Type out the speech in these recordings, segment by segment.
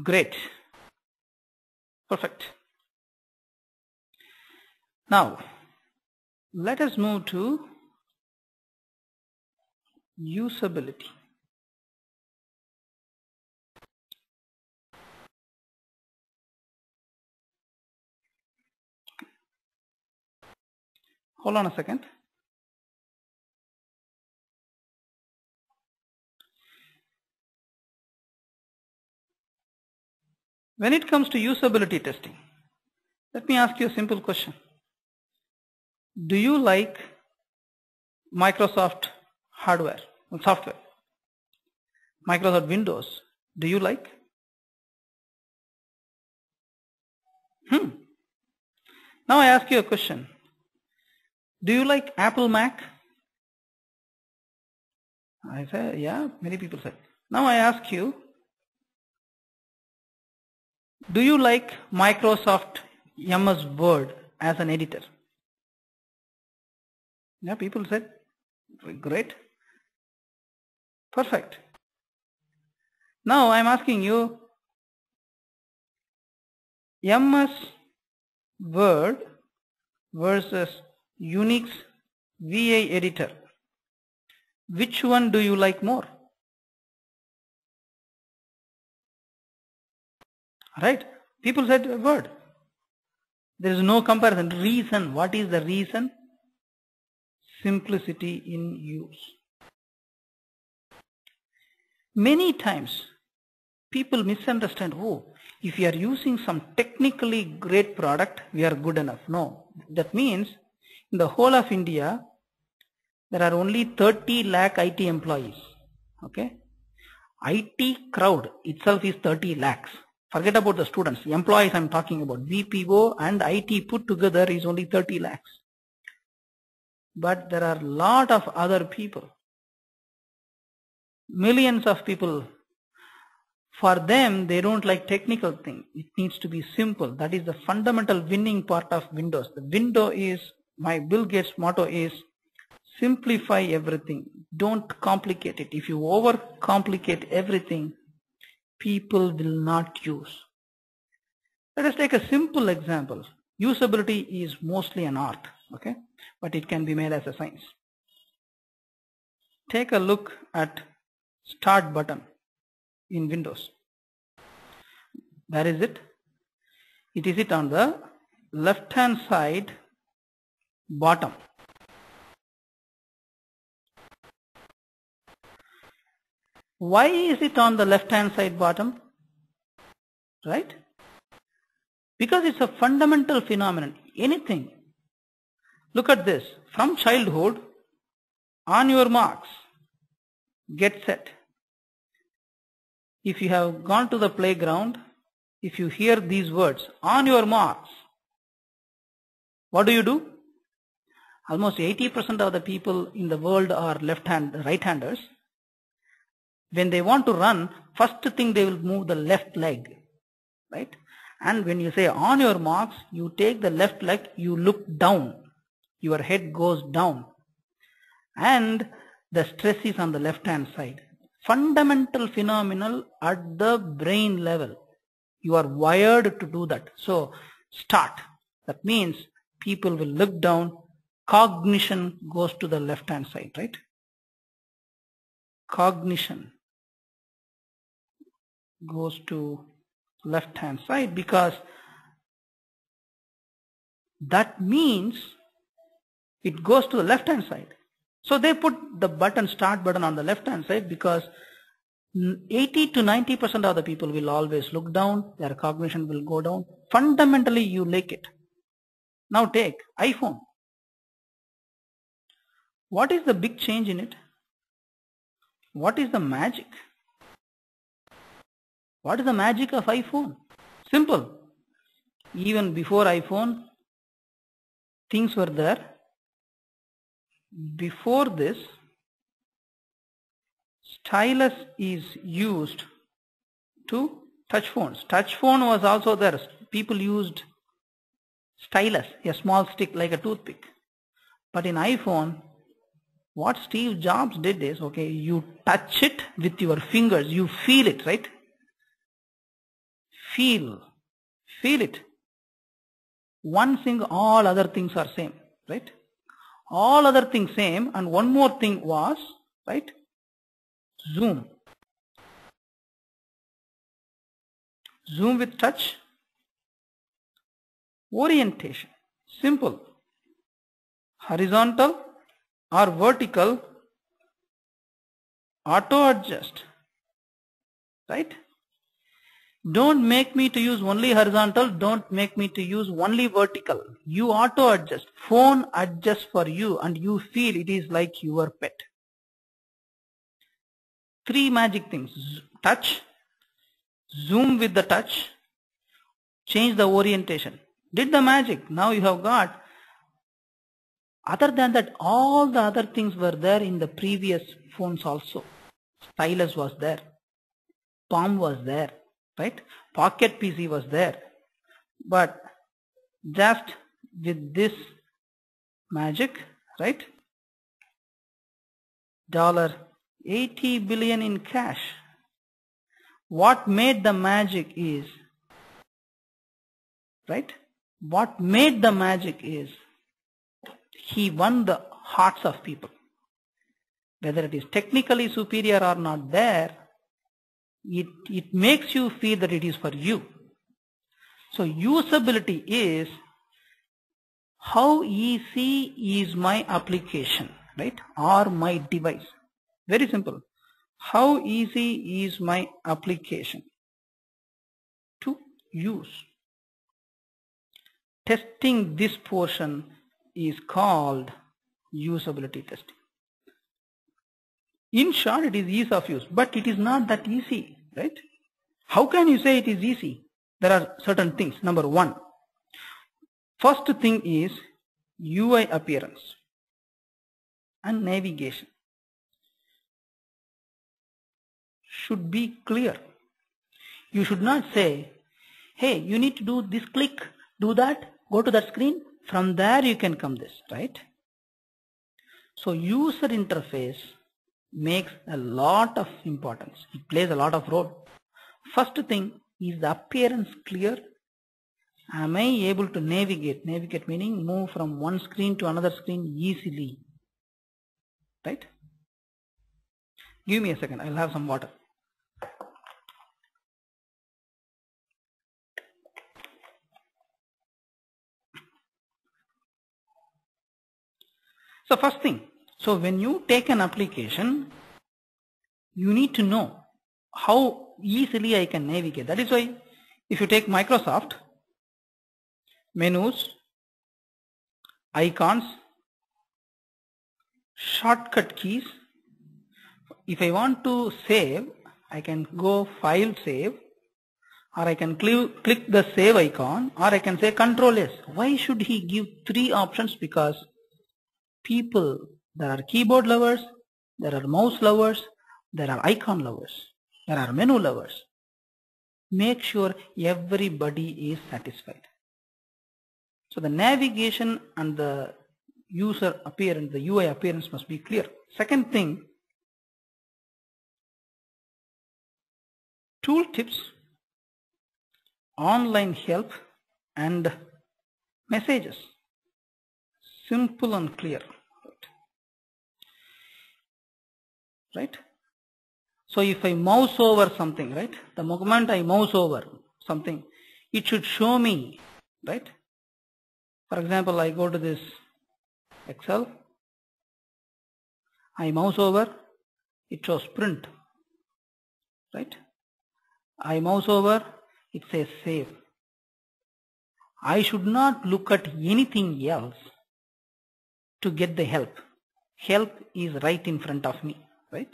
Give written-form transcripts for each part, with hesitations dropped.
Great. Perfect. Now, let us move to usability. Hold on a second. When it comes to usability testing, let me ask you a simple question. Do you like Microsoft hardware and software? Microsoft Windows, do you like? Now I ask you a question. Do you like Apple Mac? I say, yeah, many people say. Now I ask you, do you like Microsoft MS Word as an editor? Yeah, people said, great. Perfect. Now I'm asking you, MS Word versus Unix VA editor. Which one do you like more? Right? People said Word. There is no comparison. Reason. What is the reason? Simplicity in use. Many times people misunderstand, oh, if you are using some technically great product, we are good enough. No. That means in the whole of India, there are only 30 lakh IT employees. Okay? IT crowd itself is 30 lakhs. Forget about the students. Employees I'm talking about. BPO and IT put together is only 30 lakhs. But there are a lot of other people. Millions of people. For them, they don't like technical thing. It needs to be simple. That is the fundamental winning part of Windows. The window is, my Bill Gates motto is, simplify everything. Don't complicate it. If you overcomplicate everything, people will not use. Let us take a simple example. Usability is mostly an art, okay? But it can be made as a science. Take a look at Start button in Windows. Where is it? It is on the left hand side bottom. Why is it on the left hand side bottom? Right? Because it's a fundamental phenomenon. Anything. Look at this. From childhood, on your marks, get set. If you have gone to the playground, if you hear these words, on your marks, what do? Almost 80% of the people in the world are right-handers. When they want to run, first thing they will move the left leg, right? And when you say on your marks, you take the left leg, you look down. Your head goes down. And the stress is on the left-hand side. Fundamental phenomenon at the brain level. You are wired to do that. So, start. That means people will look down. Cognition goes to the left-hand side, right? Cognition goes to left-hand side because that means it goes to the left-hand side. So they put the button, start button on the left-hand side because 80 to 90% of the people will always look down. Their cognition will go down. Fundamentally, you like it. Now take iPhone. What is the big change in it? What is the magic? What is the magic of iPhone? Simple. Even before iPhone, things were there. Before this, stylus is used to touch phones. Touch phone was also there. People used stylus, a small stick like a toothpick. But in iPhone, what Steve Jobs did is, okay, you touch it with your fingers, you feel it, right? feel it. One thing, all other things are same, right? All other things same, and one more thing was, right, zoom. Zoom with touch. Orientation, simple. Horizontal or vertical, auto adjust, right? Don't make me to use only horizontal, don't make me to use only vertical. You auto adjust. Phone adjusts for you and you feel it is like your pet. 3 magic things: touch, zoom with the touch, change the orientation. Did the magic. Now you have got. Other than that, all the other things were there in the previous phones also. Stylus was there, Palm was there, right? Pocket PC was there. But just with this magic, right? $80 billion in cash. What made the magic is, right? What made the magic is, he won the hearts of people. Whether it is technically superior or not there, it makes you feel that it is for you. So usability is, how easy is my application, right? Or my device. Very simple. How easy is my application to use? Testing this portion is called usability testing. In short, it is ease of use, but it is not that easy, right? How can you say it is easy? There are certain things. Number one, first thing is UI appearance and navigation should be clear. You should not say, hey, you need to do this click, do that, go to that screen, from there you can come this, right? So user interface makes a lot of importance. It plays a lot of role. First thing, is the appearance clear? Am I able to navigate? Navigate meaning move from one screen to another screen easily, right? Give me a second, I'll have some water. So first thing, so when you take an application, you need to know how easily I can navigate. That is why if you take Microsoft, menus, icons, shortcut keys. If I want to save, I can go file save, or I can click the save icon, or I can say Control S. Why should he give 3 options? Because people, there are keyboard lovers, there are mouse lovers, there are icon lovers, there are menu lovers. Make sure everybody is satisfied. So the navigation and the user appearance, the UI appearance must be clear. Second thing, tooltips, online help and messages. Simple and clear. Right? So if I mouse over something, right? The moment I mouse over something, it should show me, right? For example, I go to this Excel, I mouse over, it shows print, right? I mouse over, it says save. I should not look at anything else to get the help. Help is right in front of me, right?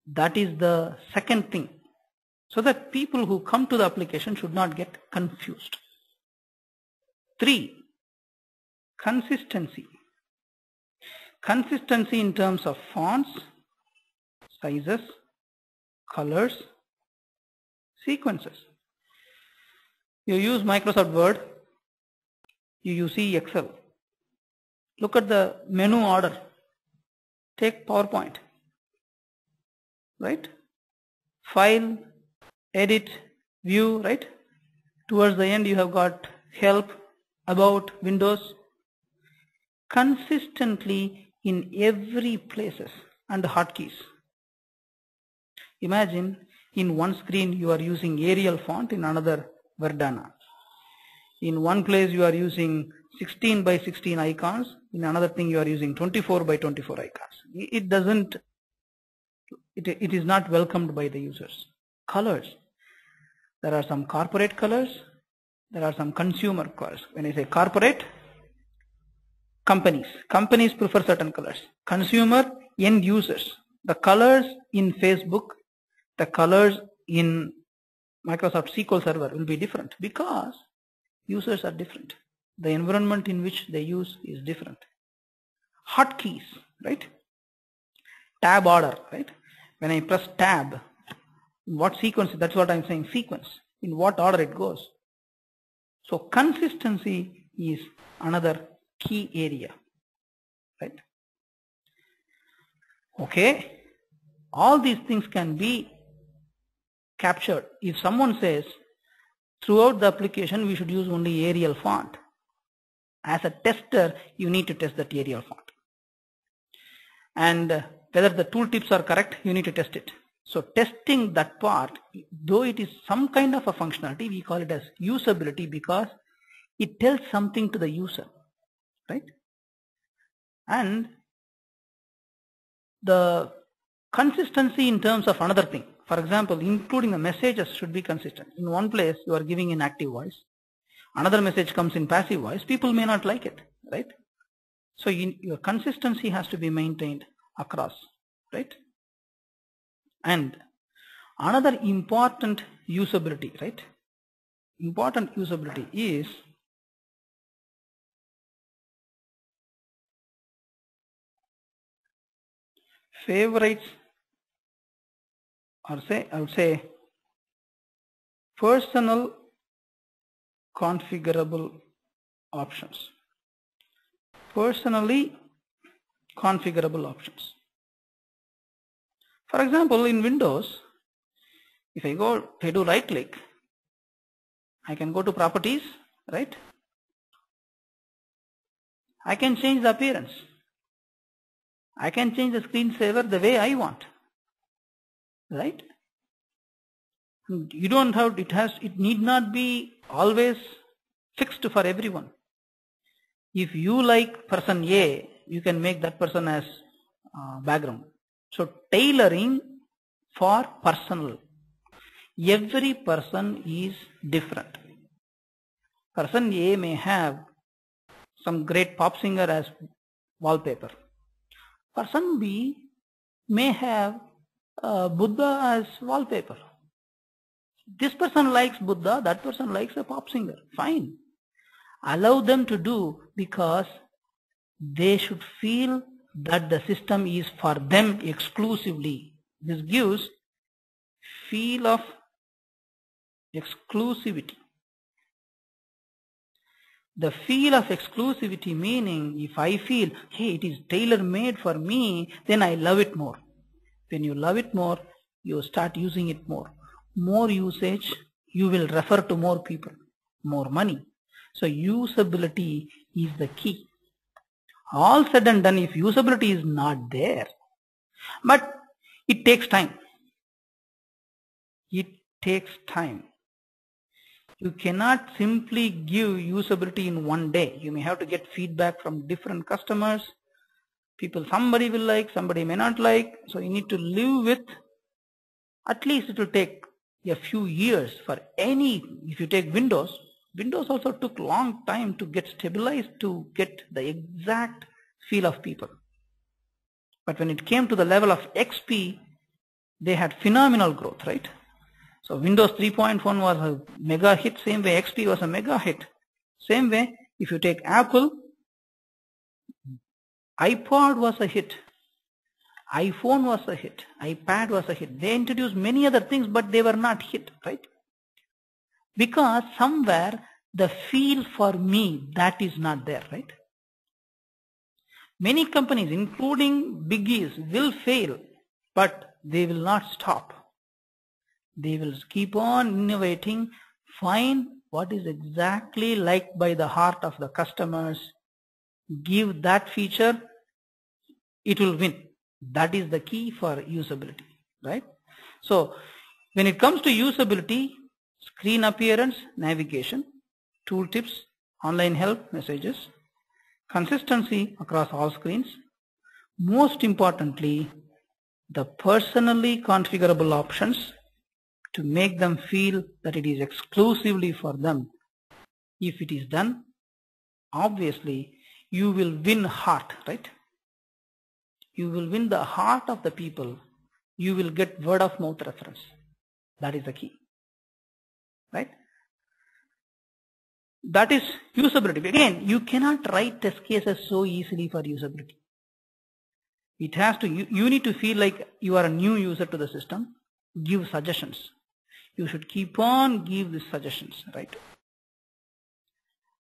That is the second thing. So that people who come to the application should not get confused. 3, consistency. Consistency in terms of fonts, sizes, colors, sequences. You use Microsoft Word, you see Excel. Look at the menu order. Take PowerPoint, right? File, edit, view, right? Towards the end you have got help, about, Windows. Consistently in every places and hotkeys. Imagine in one screen you are using Arial font, in another Verdana. In one place you are using 16 by 16 icons, in another thing you are using 24 by 24 icons. It is not welcomed by the users. Colors. There are some corporate colors, there are some consumer colors. When I say corporate, companies prefer certain colors. Consumer, end users. The colors in Facebook, the colors in Microsoft SQL Server will be different because users are different. The environment in which they use is different. Hotkeys, right? Tab order, right? When I press tab, what sequence? That's what I'm saying, sequence. In what order it goes. So consistency is another key area, right? Okay, all these things can be captured. If someone says throughout the application we should use only Arial font, as a tester you need to test that Arial font, and whether the tooltips are correct, you need to test it. So testing that part, though it is some kind of a functionality, we call it as usability because it tells something to the user, right? And the consistency in terms of another thing, for example, including the messages should be consistent. In one place you are giving in active voice, another message comes in passive voice, people may not like it, right? So your consistency has to be maintained across, right? And another important usability, right? Important usability is favorites, or I would say personal configurable options. Personally configurable options. For example, in Windows, if I do right click, I can go to properties, right? I can change the appearance. I can change the screensaver the way I want, right? You don't have, it need not be always fixed for everyone. If you like person A, you can make that person as background. So tailoring for personal. Every person is different. Person A may have some great pop singer as wallpaper. Person B may have Buddha as wallpaper. This person likes Buddha, that person likes a pop singer. Fine. Allow them to do, because they should feel that the system is for them exclusively. This gives feel of exclusivity. The feel of exclusivity meaning, if I feel, hey, it is tailor-made for me, then I love it more. When you love it more, you start using it more. More usage, you will refer to more people, more money. So usability is the key. All said and done, if usability is not there, but it takes time. It takes time. You cannot simply give usability in one day. You may have to get feedback from different customers. People, somebody will like, somebody may not like. So you need to live with, at least it will take a few years for any, if you take Windows also took long time to get stabilized, to get the exact feel of people. But when it came to the level of XP, they had phenomenal growth, right? So Windows 3.1 was a mega hit, same way XP was a mega hit. Same way, if you take Apple, iPod was a hit, iPhone was a hit, iPad was a hit. They introduced many other things, but they were not hit, right? Because somewhere the feel for me, that is not there, right? Many companies, including biggies, will fail, but they will not stop. They will keep on innovating, find what is exactly liked by the heart of the customers, give that feature, it will win. That is the key for usability, right? So when it comes to usability, screen appearance, navigation, tooltips, online help, messages, consistency across all screens, most importantly, the personally configurable options to make them feel that it is exclusively for them. If it is done, obviously you will win heart, right? You will win the heart of the people. You will get word of mouth reference. That is the key, right? That is usability. Again, you cannot write test cases so easily for usability. It has to, you need to feel like you are a new user to the system. Give suggestions. You should keep on give these suggestions, right?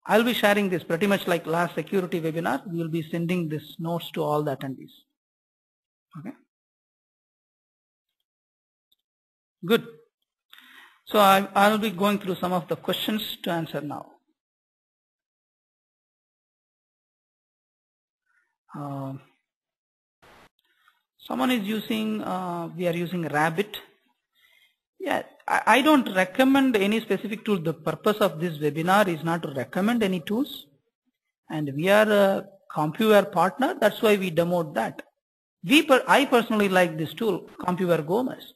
I'll be sharing this pretty much like last security webinar. We will be sending these notes to all the attendees. Okay. Good. So I'll be going through some of the questions to answer now. Someone is using, we are using Rabbit. Yeah, I don't recommend any specific tool. The purpose of this webinar is not to recommend any tools. And we are a CompuWare partner. That's why we demoed that. I personally like this tool, CompuWare Gomez.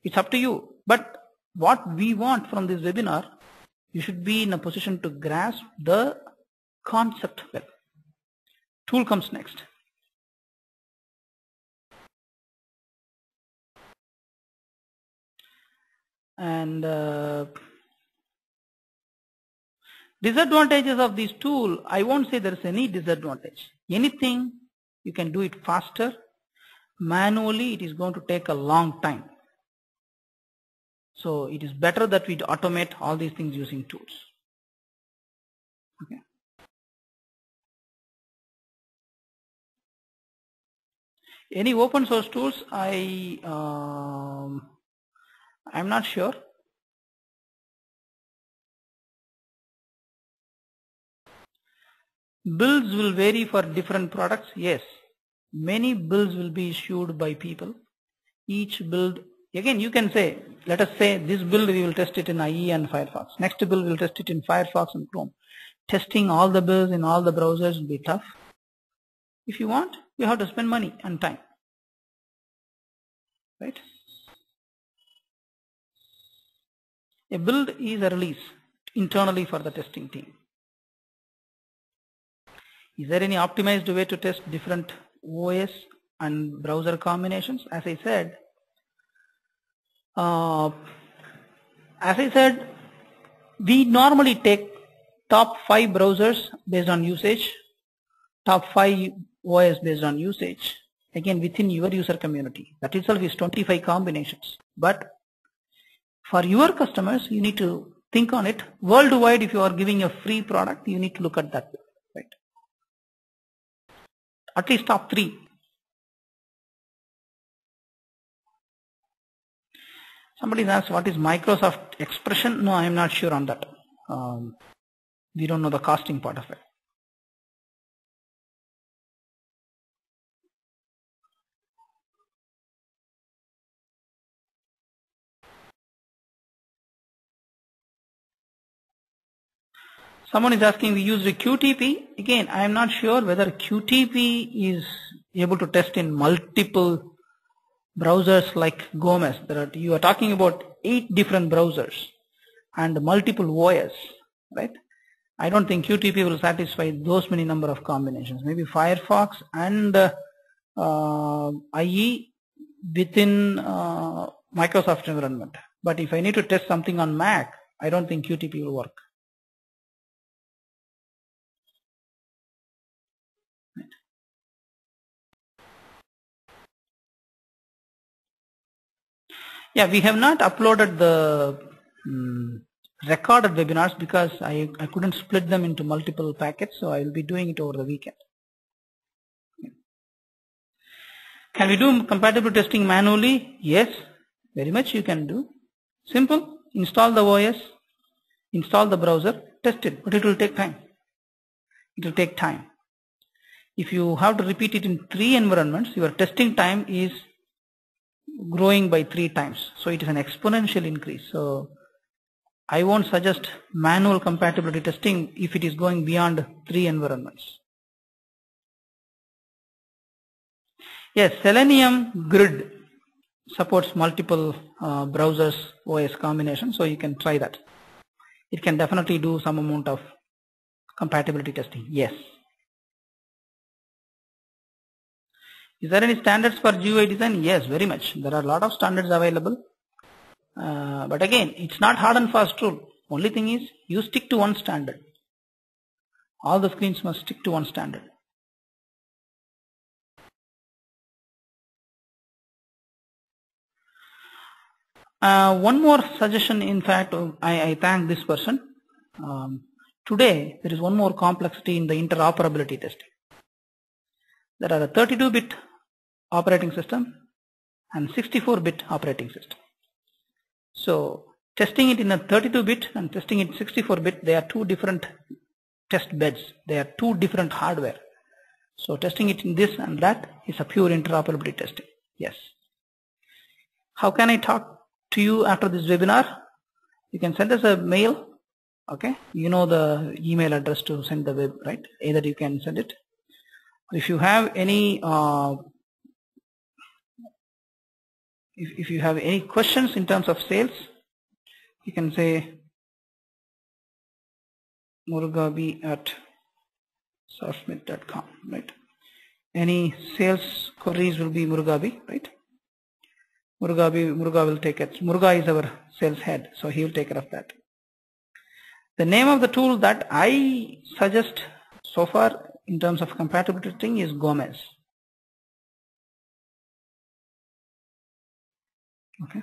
It's up to you. But what we want from this webinar, you should be in a position to grasp the concept well. Tool comes next. And disadvantages of this tool, I won't say there is any disadvantage. Anything, you can do it faster. Manually, it is going to take a long time. So it is better that we automate all these things using tools. Okay. Any open source tools? I'm not sure. Bills will vary for different products. Yes, many bills will be issued by people. Each build, again, you can say, let us say this build we will test it in IE and Firefox. Next build we will test it in Firefox and Chrome. Testing all the builds in all the browsers will be tough. If you want, you have to spend money and time, right? A build is a release internally for the testing team. Is there any optimized way to test different OS and browser combinations? As I said, we normally take top 5 browsers based on usage, top 5 OS based on usage, again within your user community. That itself is 25 combinations. But for your customers, you need to think on it. Worldwide, if you are giving a free product, you need to look at that, right? At least top 3. Somebody asked, what is Microsoft Expression? No, I am not sure on that. We don't know the costing part of it. Someone is asking, we use the QTP. Again, I am not sure whether QTP is able to test in multiple browsers like Gomez. You are talking about 8 different browsers and multiple OS, right? I don't think QTP will satisfy those many number of combinations. Maybe Firefox and IE within Microsoft environment. But if I need to test something on Mac, I don't think QTP will work. Yeah, we have not uploaded the recorded webinars because I couldn't split them into multiple packets, so I will be doing it over the weekend. Can we do compatibility testing manually? Yes, very much you can do. Simple. Install the OS, install the browser, test it, but it will take time. It will take time. If you have to repeat it in 3 environments, your testing time is growing by 3 times. So it is an exponential increase. So I won't suggest manual compatibility testing if it is going beyond 3 environments. Yes, Selenium Grid supports multiple browsers OS combination, so you can try that. It can definitely do some amount of compatibility testing. Yes. Is there any standards for GUI design? Yes, very much. There are a lot of standards available. But again, it's not hard and fast rule. Only thing is, you stick to one standard. All the screens must stick to one standard. One more suggestion, in fact, I thank this person. Today, there is one more complexity in the interoperability testing. There are a 32-bit operating system and 64-bit operating system. So, testing it in a 32-bit and testing it 64-bit, they are two different test beds. They are two different hardware. So, testing it in this and that is a pure interoperability testing. Yes. How can I talk to you after this webinar? You can send us a mail. Okay, you know the email address to send the web, right? Either you can send it. If you have any if you have any questions in terms of sales, you can say murugabi@softmit.com, right? Any sales queries will be Murugabi, right? Muruga will take it. Muruga is our sales head, so he will take care of that. The name of the tool that I suggest so far in terms of compatibility testing is Gomez. Okay.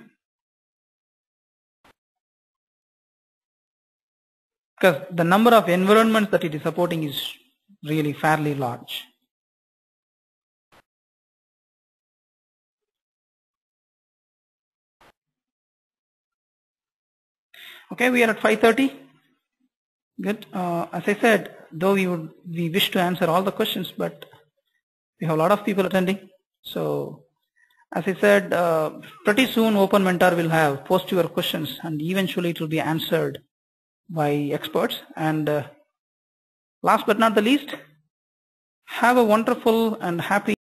Because the number of environments that it is supporting is really fairly large. Okay, we are at 5:30. Good. As I said, though we wish to answer all the questions, but we have a lot of people attending. So, as I said, pretty soon Open Mentor will have post your questions, and eventually it will be answered by experts. And last but not the least, have a wonderful and happy